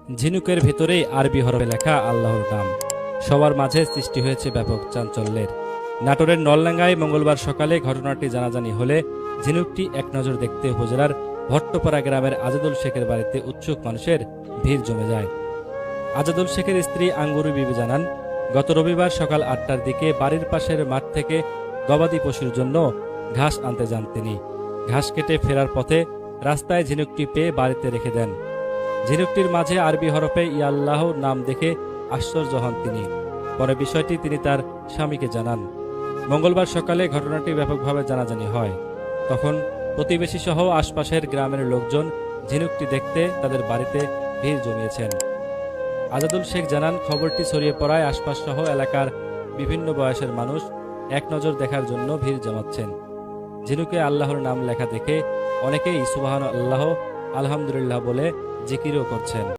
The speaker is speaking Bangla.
ঝিনুকের ভিতরেই আরবি হরফে লেখা আল্লাহর নাম। সবার মাঝে সৃষ্টি হয়েছে ব্যাপক চাঞ্চল্যের। নাটোরের নলডাঙ্গায় মঙ্গলবার সকালে ঘটনাটি জানাজানি হলে ঝিনুকটি এক নজর দেখতে উপজেলার ভট্টপাড়া গ্রামের আজাদুল শেখের বাড়িতে উৎসুক মানুষের ভিড় জমে যায়। আজাদুল শেখের স্ত্রী আঙ্গুরু বিবি জানান, গত রবিবার সকাল ৮টার দিকে বাড়ির পাশের মাঠ থেকে গবাদি পশুর জন্য ঘাস আনতে যান তিনি। ঘাস কেটে ফেরার পথে রাস্তায় ঝিনুকটি পেয়ে বাড়িতে রেখে দেন। ঝিনুকটির মাঝে আরবি হরফে ইয়াল্লাহ নাম দেখে আশ্চর্য হন তিনি। পরে বিষয়টি তিনি তার স্বামীকে জানান। মঙ্গলবার সকালে ঘটনাটি ব্যাপকভাবে জানাজানি হয়। তখন প্রতিবেশী সহ আশপাশের গ্রামের লোকজন ঝিনুকটি দেখতে তাদের বাড়িতে ভিড় জমিয়েছেন। আজাদুল শেখ জানান, খবরটি ছড়িয়ে পড়ায় আশপাশ সহ এলাকার বিভিন্ন বয়সের মানুষ এক নজর দেখার জন্য ভিড় জমাচ্ছেন। ঝিনুকে আল্লাহর নাম লেখা দেখে অনেকেই সুবহান আল্লাহ, আলহামদুলিল্লাহ বলে জিকিরও করছেন।